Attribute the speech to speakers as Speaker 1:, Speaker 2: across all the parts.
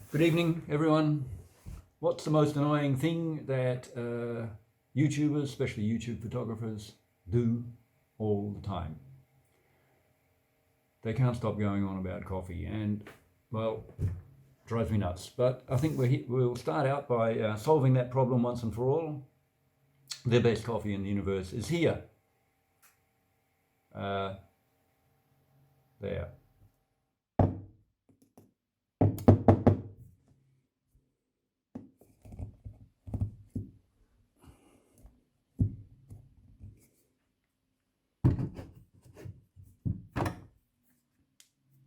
Speaker 1: Good evening, everyone. What's the most annoying thing that YouTubers, especially YouTube photographers, do all the time? They can't stop going on about coffee, and well, drives me nuts. But I think we'll start out by solving that problem once and for all. The best coffee in the universe is here. There.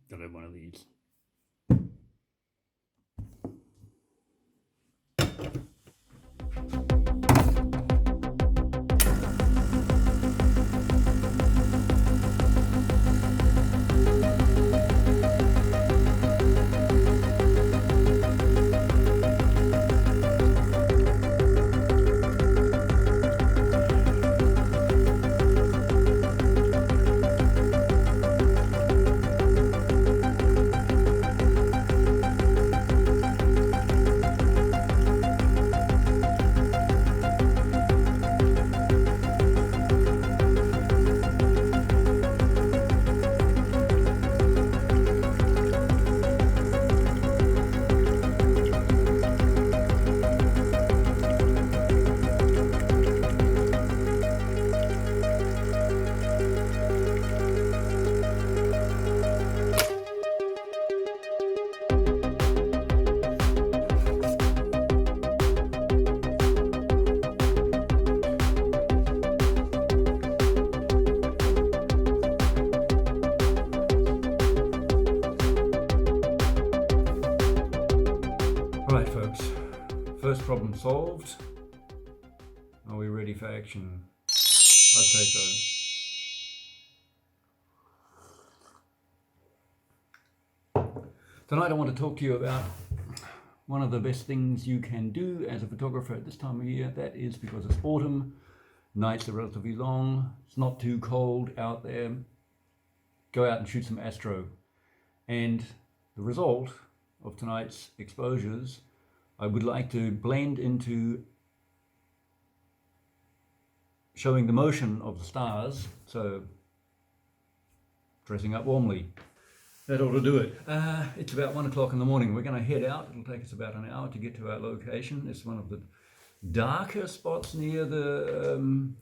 Speaker 1: Gotta have one of these. Right, folks, first problem solved. Are we ready for action? I'd say so. Tonight I want to talk to you about one of the best things you can do as a photographer at this time of year. That is because it's autumn, nights are relatively long, it's not too cold out there. Go out and shoot some astro. And the result of tonight's exposures, I would like to blend into showing the motion of the stars, so dressing up warmly. That ought to do it. It's about 1 o'clock in the morning. We're going to head out. It'll take us about an hour to get to our location. It's one of the darker spots near the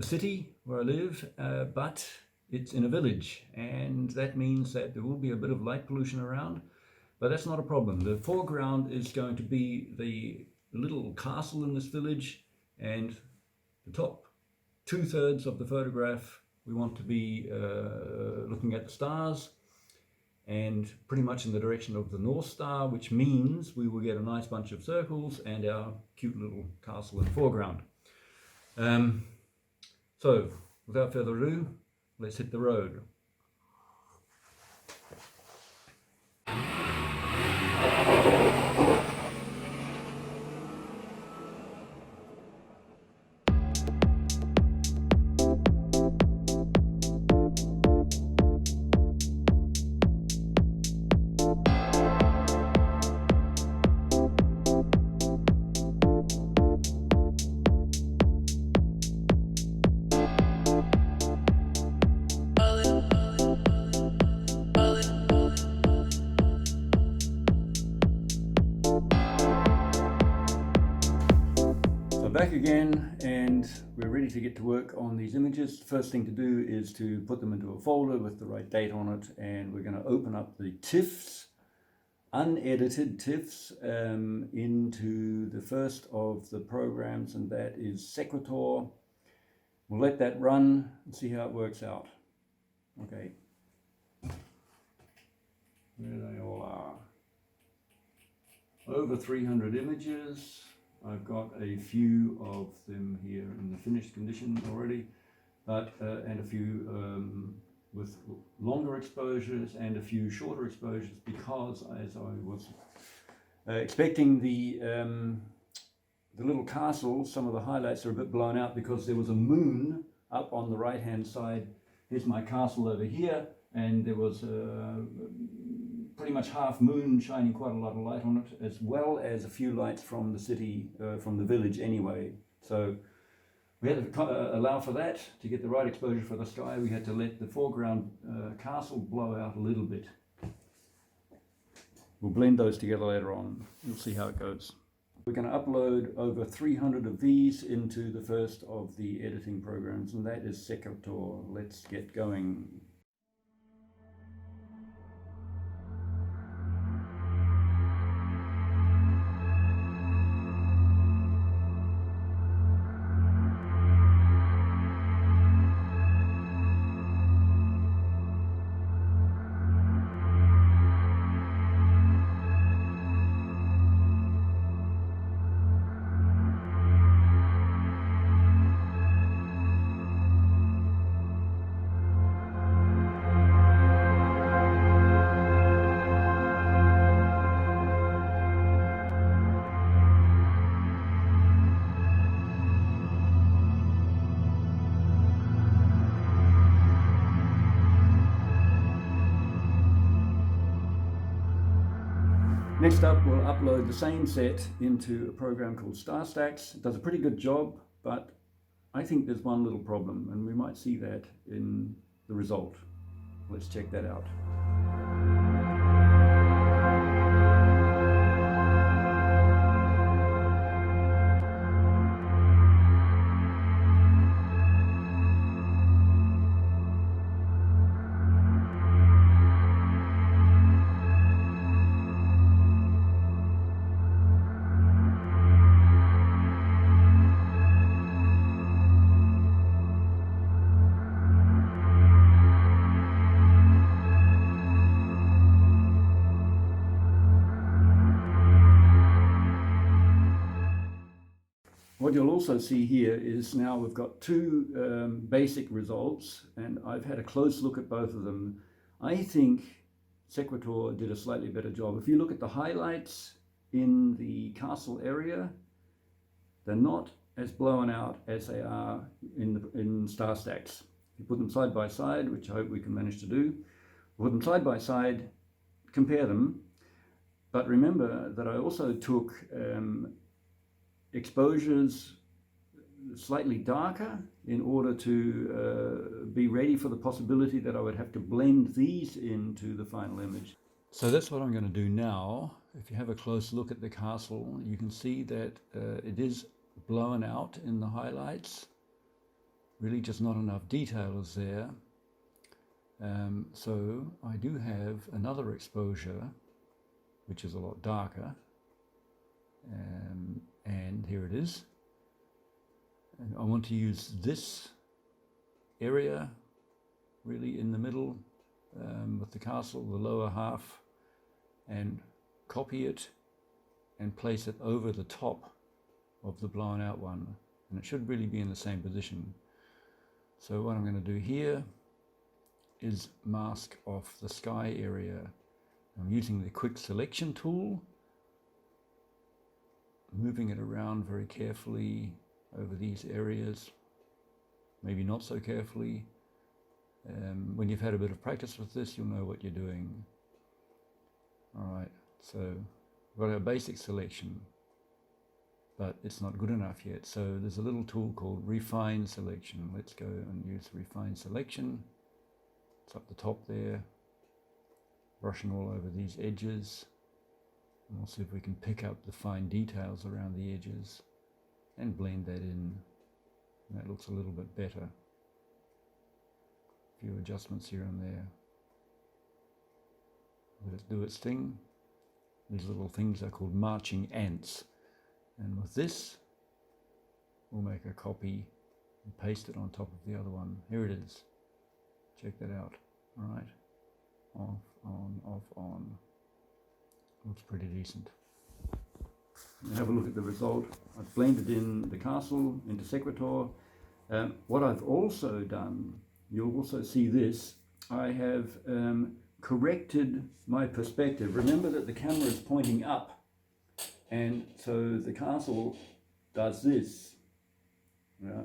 Speaker 1: city where I live, but it's in a village, and that means that there will be a bit of light pollution around. But that's not a problem. The foreground is going to be the little castle in this village, and the top 2/3 of the photograph we want to be looking at the stars, and pretty much in the direction of the North Star, which means we will get a nice bunch of circles and our cute little castle in the foreground. So without further ado, let's hit the road. Back again, and we're ready to get to work on these images. The first thing to do is to put them into a folder with the right date on it, and we're going to open up the TIFFs, unedited TIFFs, into the first of the programs, and that is Sequator. We'll let that run and see how it works out. Okay, there they all are. Over 300 images. I've got a few of them here in the finished condition already, but and a few with longer exposures and a few shorter exposures, because as I was expecting the little castle, some of the highlights are a bit blown out because there was a moon up on the right hand side. Here's my castle over here, and there was pretty much half moon shining quite a lot of light on it, as well as a few lights from the city, from the village anyway. So we had to allow for that. To get the right exposure for the sky, we had to let the foreground castle blow out a little bit. We'll blend those together later on. You'll see how it goes. We're going to upload over 300 of these into the first of the editing programs, and that is Sequator. Let's get going. Next up, we'll upload the same set into a program called StarStax. It does a pretty good job, but I think there's one little problem, and we might see that in the result. Let's check that out. What you'll also see here is now we've got two basic results, and I've had a close look at both of them. I think Sequator did a slightly better job. If you look at the highlights in the castle area, they're not as blown out as they are in StarStax. If you put them side by side, which I hope we can manage to do, put them side by side, compare them, but remember that I also took exposures slightly darker in order to be ready for the possibility that I would have to blend these into the final image. So that's what I'm going to do now. If you have a close look at the castle, you can see that it is blown out in the highlights. Really just not enough detail is there. So I do have another exposure, which is a lot darker. And here it is. And I want to use this area really in the middle with the castle, the lower half, and copy it and place it over the top of the blown out one. And it should really be in the same position. So what I'm going to do here is mask off the sky area. I'm using the quick selection tool, moving it around very carefully over these areas, maybe not so carefully. When you've had a bit of practice with this, you'll know what you're doing. All right, so we've got our basic selection, but it's not good enough yet. So there's a little tool called Refine Selection. Let's go and use Refine Selection. It's up the top there, brushing all over these edges. And we'll see if we can pick up the fine details around the edges and blend that in. And that looks a little bit better. A few adjustments here and there. Let it do its thing. These little things are called marching ants. And with this, we'll make a copy and paste it on top of the other one. Here it is. Check that out. All right. Off, on, off, on. Looks pretty decent. And have a look at the result. I've blended in the castle into Sequator. What I've also done, you'll also see this, I have corrected my perspective. Remember that the camera is pointing up, and so the castle does this. Yeah.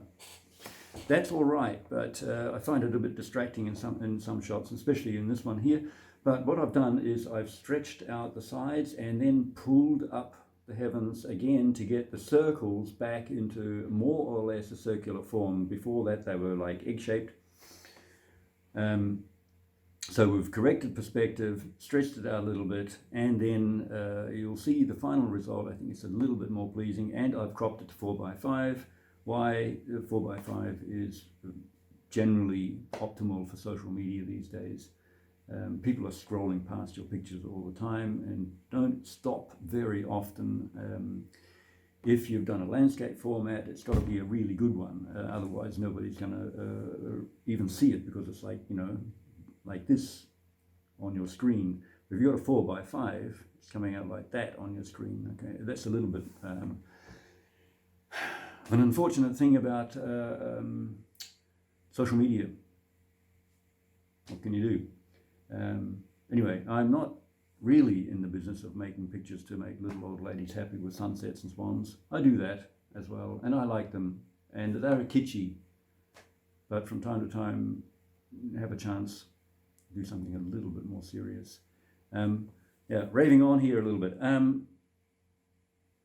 Speaker 1: That's all right, but I find it a bit distracting in some shots, especially in this one here. But what I've done is I've stretched out the sides and then pulled up the heavens again to get the circles back into more or less a circular form. Before that they were like egg-shaped. So we've corrected perspective, stretched it out a little bit, and then you'll see the final result. I think it's a little bit more pleasing, and I've cropped it to 4:5. Why 4:5 is generally optimal for social media these days. People are scrolling past your pictures all the time and don't stop very often. If you've done a landscape format, it's got to be a really good one. Otherwise, nobody's going to even see it, because it's like, you know, like this on your screen. If you've got a 4:5, it's coming out like that on your screen. Okay, that's a little bit an unfortunate thing about social media. What can you do? Anyway, I'm not really in the business of making pictures to make little old ladies happy with sunsets and swans. I do that as well, and I like them, and they're kitschy, but from time to time have a chance to do something a little bit more serious. Yeah, raving on here a little bit.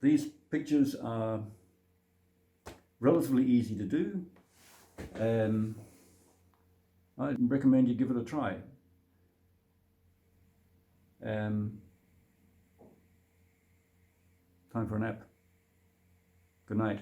Speaker 1: These pictures are relatively easy to do. I recommend you give it a try. Time for a nap. Good night.